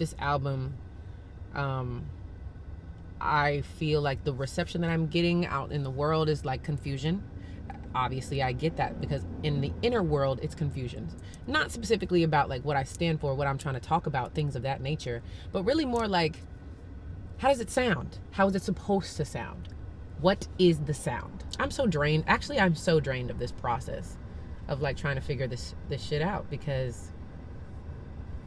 this album, I feel like the reception that I'm getting out in the world is like confusion. Obviously, I get that because in the inner world, it's confusion. Not specifically about like what I stand for, what I'm trying to talk about, things of that nature, but really more like, how does it sound? How is it supposed to sound? What is the sound? I'm so drained. Actually, I'm so drained of this process of like trying to figure this shit out, because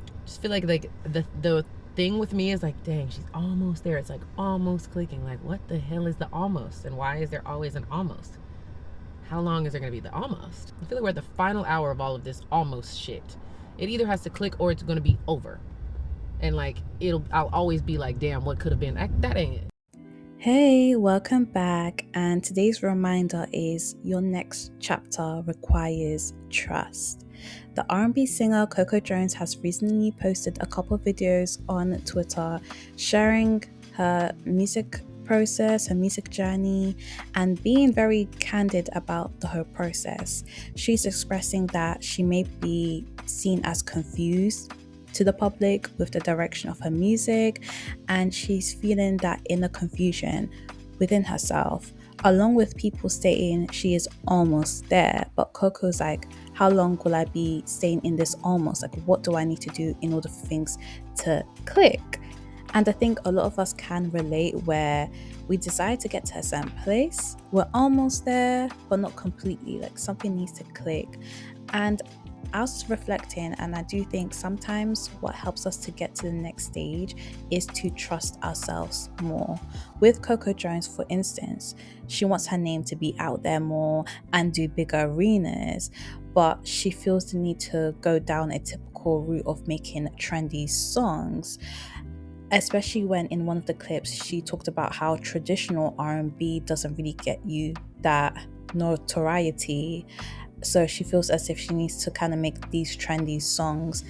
I just feel like the thing with me is like, dang, she's almost there. It's like almost clicking. Like, what the hell is the almost? And why is there always an almost? How long is there going to be the almost? I feel like we're at the final hour of all of this almost shit. It either has to click or it's going to be over. And like, I'll always be like, damn, what could have been? That ain't it. Hey, welcome back. And today's reminder is your next chapter requires trust. The R&B singer Coco Jones has recently posted a couple of videos on Twitter sharing her music process, her music journey, and being very candid about the whole process. She's expressing that she may be seen as confused to the public with the direction of her music, and she's feeling that inner confusion within herself, along with people saying she is almost there. But Coco's like, how long will I be staying in this almost? Like, what do I need to do in order for things to click? And I think a lot of us can relate, where we decide to get to a certain place, we're almost there, but not completely. Like, something needs to click. And I was reflecting, and I do think sometimes what helps us to get to the next stage is to trust ourselves more. With Coco Jones, for instance, she wants her name to be out there more and do bigger arenas, but she feels the need to go down a typical route of making trendy songs, especially when in one of the clips she talked about how traditional R&B doesn't really get you that notoriety. So she feels as if she needs to kind of make these trendy songs,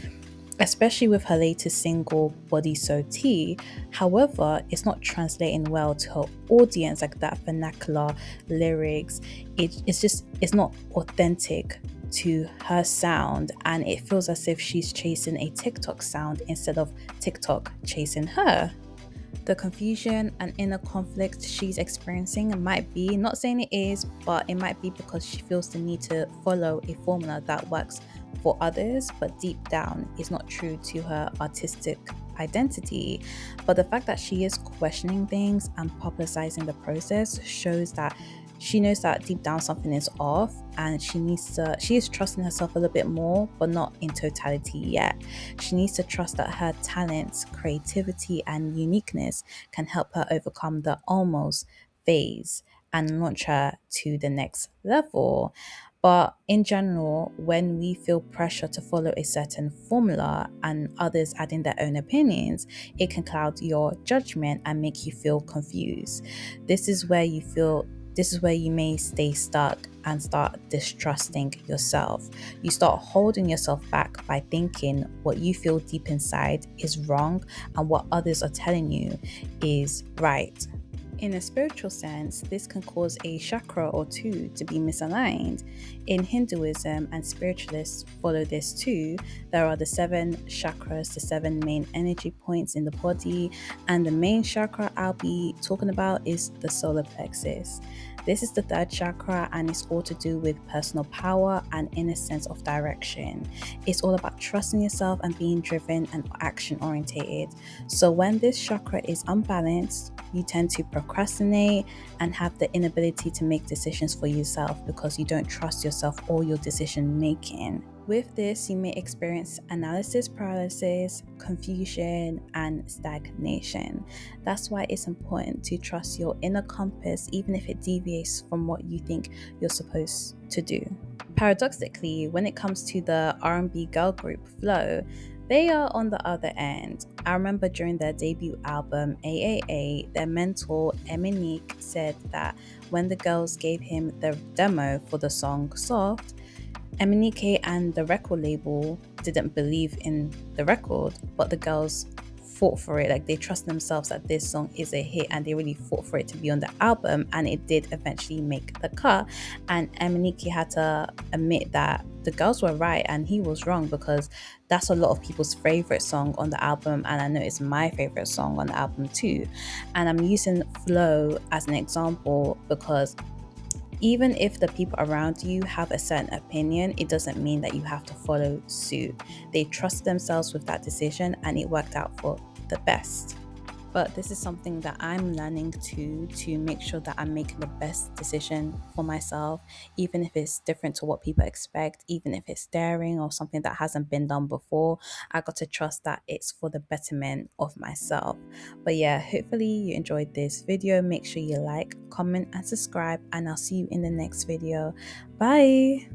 especially with her latest single, Body So Tea. However, it's not translating well to her audience, like that vernacular lyrics. It's not authentic to her sound, and it feels as if she's chasing a TikTok sound instead of TikTok chasing her. The confusion and inner conflict she's experiencing might be, not saying it is, but it might be because she feels the need to follow a formula that works for others, but deep down is not true to her artistic identity. But the fact that she is questioning things and publicizing the process shows that she knows that deep down something is off, and she is trusting herself a little bit more, but not in totality yet. She needs to trust that her talents, creativity, and uniqueness can help her overcome the almost phase and launch her to the next level. But in general, when we feel pressure to follow a certain formula and others adding their own opinions, it can cloud your judgment and make you feel confused. This is where you feel this is where you may stay stuck and start distrusting yourself. You start holding yourself back by thinking what you feel deep inside is wrong and what others are telling you is right. In a spiritual sense, this can cause a chakra or two to be misaligned. In Hinduism, and spiritualists follow this too, there are the 7 chakras, the 7 main energy points in the body, and the main chakra I'll be talking about is the solar plexus. This is the 3rd chakra, and it's all to do with personal power and inner sense of direction. It's all about trusting yourself and being driven and action orientated. So when this chakra is unbalanced, you tend to procrastinate and have the inability to make decisions for yourself because you don't trust yourself or your decision making. With this, you may experience analysis paralysis, confusion, and stagnation. That's why it's important to trust your inner compass, even if it deviates from what you think you're supposed to do. Paradoxically, when it comes to the R&B girl group Flow, they are on the other end. I remember during their debut album, AAA, their mentor, Eminique, said that when the girls gave him the demo for the song Soft, Eminique and the record label didn't believe in the record, but the girls fought for it. Like, they trust themselves that this song is a hit, and they really fought for it to be on the album, and it did eventually make the cut. And Emanike had to admit that the girls were right and he was wrong, because that's a lot of people's favorite song on the album, and I know it's my favorite song on the album too. And I'm using flow as an example because even if the people around you have a certain opinion, it doesn't mean that you have to follow suit. They trust themselves with that decision, and it worked out for the best. But this is something that I'm learning to make sure that I'm making the best decision for myself, even if it's different to what people expect, even if it's daring or something that hasn't been done before. I got to trust that it's for the betterment of myself. But yeah, hopefully you enjoyed this video. Make sure you like, comment, and subscribe, and I'll see you in the next video. Bye.